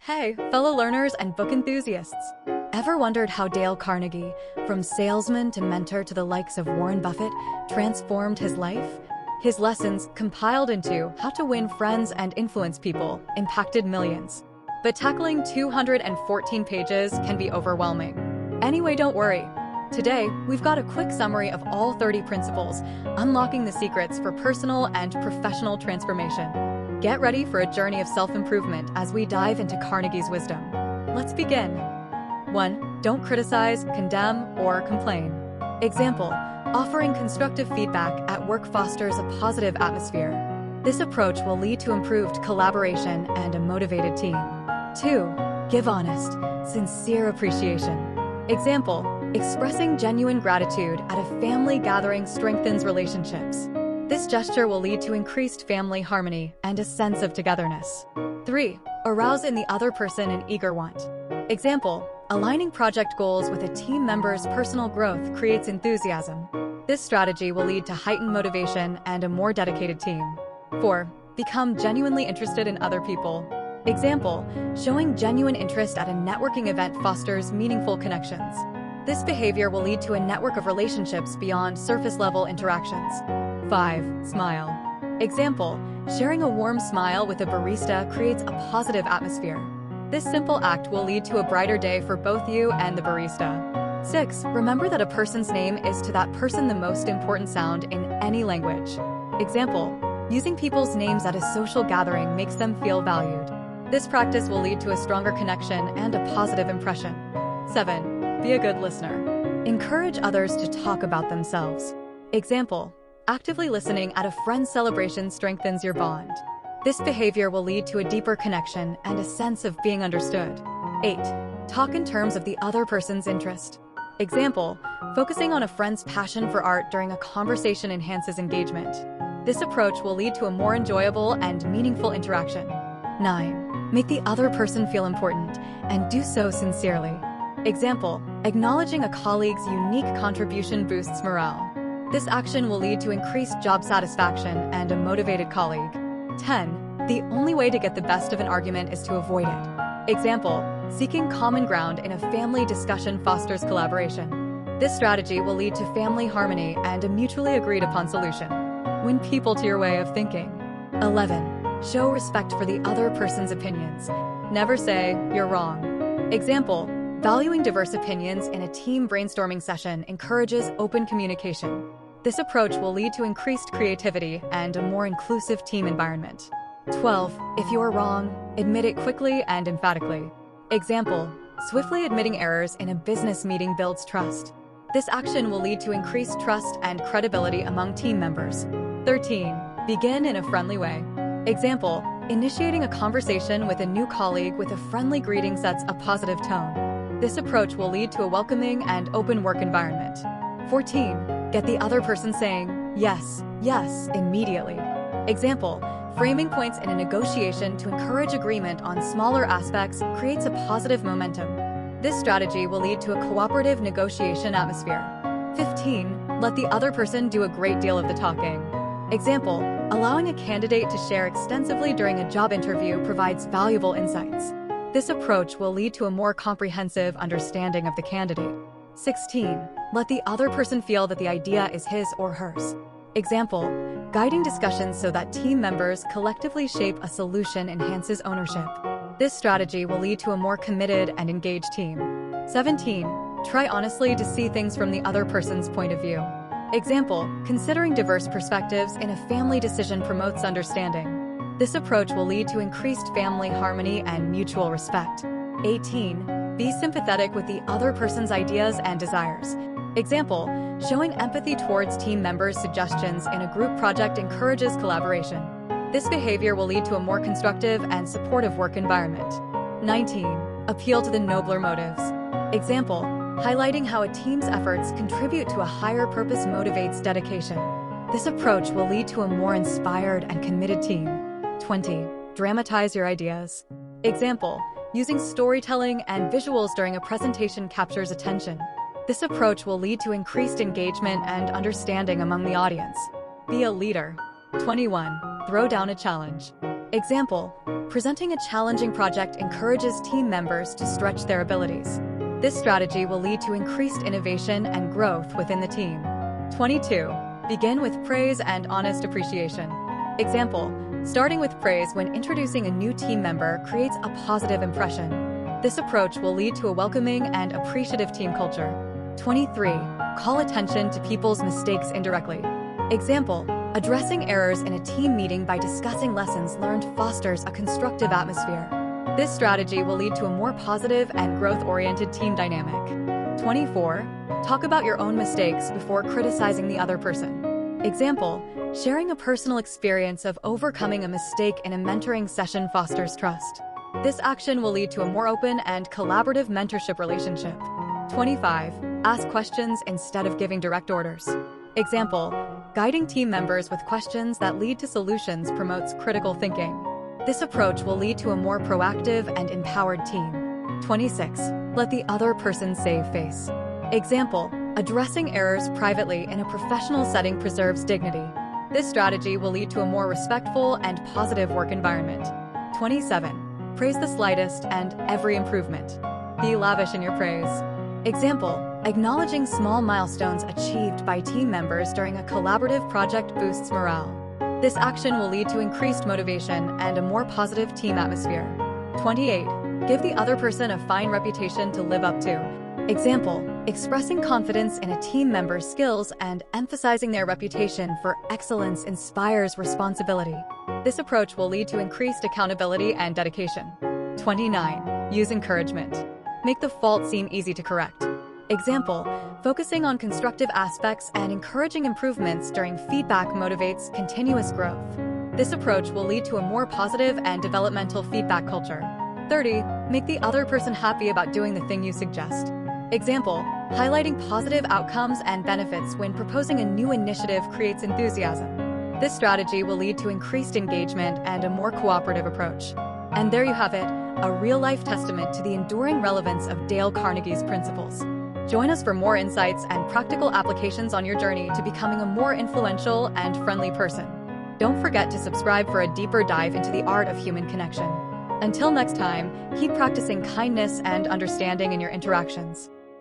Hey, fellow learners and book enthusiasts. Ever wondered how Dale Carnegie, from salesman to mentor to the likes of Warren Buffett, transformed his life? His lessons, compiled into How to Win Friends and Influence People, impacted millions. But tackling 214 pages can be overwhelming. Anyway, don't worry. Today, we've got a quick summary of all 30 principles, unlocking the secrets for personal and professional transformation. Get ready for a journey of self-improvement as we dive into Carnegie's wisdom. Let's begin. 1. Don't criticize, condemn, or complain. Example: offering constructive feedback at work fosters a positive atmosphere. This approach will lead to improved collaboration and a motivated team. 2. Give honest, sincere appreciation. Example: expressing genuine gratitude at a family gathering strengthens relationships. This gesture will lead to increased family harmony and a sense of togetherness. 3. Arouse in the other person an eager want. Example: aligning project goals with a team member's personal growth creates enthusiasm. This strategy will lead to heightened motivation and a more dedicated team. 4. Become genuinely interested in other people. Example: showing genuine interest at a networking event fosters meaningful connections. This behavior will lead to a network of relationships beyond surface-level interactions. 5. Smile. Example: sharing a warm smile with a barista creates a positive atmosphere. This simple act will lead to a brighter day for both you and the barista. 6. Remember that a person's name is to that person the most important sound in any language. Example: using people's names at a social gathering makes them feel valued. This practice will lead to a stronger connection and a positive impression. 7. Be a good listener. Encourage others to talk about themselves. Example: actively listening at a friend's celebration strengthens your bond. This behavior will lead to a deeper connection and a sense of being understood. 8. Talk in terms of the other person's interest. Example: focusing on a friend's passion for art during a conversation enhances engagement. This approach will lead to a more enjoyable and meaningful interaction. 9. Make the other person feel important, and do so sincerely. Example: acknowledging a colleague's unique contribution boosts morale. This action will lead to increased job satisfaction and a motivated colleague. 10. The only way to get the best of an argument is to avoid it. Example: seeking common ground in a family discussion fosters collaboration. This strategy will lead to family harmony and a mutually agreed upon solution. Win people to your way of thinking. 11. Show respect for the other person's opinions. Never say, "You're wrong." Example: valuing diverse opinions in a team brainstorming session encourages open communication. This approach will lead to increased creativity and a more inclusive team environment. 12. If you are wrong, admit it quickly and emphatically. Example: swiftly admitting errors in a business meeting builds trust. This action will lead to increased trust and credibility among team members. 13. Begin in a friendly way. Example: initiating a conversation with a new colleague with a friendly greeting sets a positive tone. This approach will lead to a welcoming and open work environment. 14. Get the other person saying, "Yes, yes," immediately. Example: framing points in a negotiation to encourage agreement on smaller aspects creates a positive momentum. This strategy will lead to a cooperative negotiation atmosphere. 15. Let the other person do a great deal of the talking. Example: allowing a candidate to share extensively during a job interview provides valuable insights. This approach will lead to a more comprehensive understanding of the candidate. 16. Let the other person feel that the idea is his or hers. Example: guiding discussions so that team members collectively shape a solution enhances ownership. This strategy will lead to a more committed and engaged team. 17. Try honestly to see things from the other person's point of view. Example: considering diverse perspectives in a family decision promotes understanding. This approach will lead to increased family harmony and mutual respect. 18. Be sympathetic with the other person's ideas and desires. Example: showing empathy towards team members' suggestions in a group project encourages collaboration. This behavior will lead to a more constructive and supportive work environment. 19. Appeal to the nobler motives. Example: highlighting how a team's efforts contribute to a higher purpose motivates dedication. This approach will lead to a more inspired and committed team. 20. Dramatize your ideas. Example: using storytelling and visuals during a presentation captures attention. This approach will lead to increased engagement and understanding among the audience. Be a leader. 21. Throw down a challenge. Example, presenting a challenging project encourages team members to stretch their abilities. This strategy will lead to increased innovation and growth within the team. 22. Begin with praise and honest appreciation. Example, starting with praise when introducing a new team member creates a positive impression. This approach will lead to a welcoming and appreciative team culture. 23. Call attention to people's mistakes indirectly. Example, addressing errors in a team meeting by discussing lessons learned fosters a constructive atmosphere. This strategy will lead to a more positive and growth-oriented team dynamic. 24. Talk about your own mistakes before criticizing the other person. Example, sharing a personal experience of overcoming a mistake in a mentoring session fosters trust. This action will lead to a more open and collaborative mentorship relationship. 25. Ask questions instead of giving direct orders. Example, guiding team members with questions that lead to solutions promotes critical thinking. This approach will lead to a more proactive and empowered team. 26. Let the other person save face. Example, addressing errors privately in a professional setting preserves dignity. This strategy will lead to a more respectful and positive work environment. 27. Praise the slightest and every improvement. Be lavish in your praise. Example, acknowledging small milestones achieved by team members during a collaborative project boosts morale. This action will lead to increased motivation and a more positive team atmosphere. 28. Give the other person a fine reputation to live up to. Example, expressing confidence in a team member's skills and emphasizing their reputation for excellence inspires responsibility. This approach will lead to increased accountability and dedication. 29. Use encouragement. Make the fault seem easy to correct. Example, focusing on constructive aspects and encouraging improvements during feedback motivates continuous growth. This approach will lead to a more positive and developmental feedback culture. 30. Make the other person happy about doing the thing you suggest. Example, highlighting positive outcomes and benefits when proposing a new initiative creates enthusiasm. This strategy will lead to increased engagement and a more cooperative approach. And there you have it, a real-life testament to the enduring relevance of Dale Carnegie's principles. Join us for more insights and practical applications on your journey to becoming a more influential and friendly person. Don't forget to subscribe for a deeper dive into the art of human connection. Until next time, keep practicing kindness and understanding in your interactions.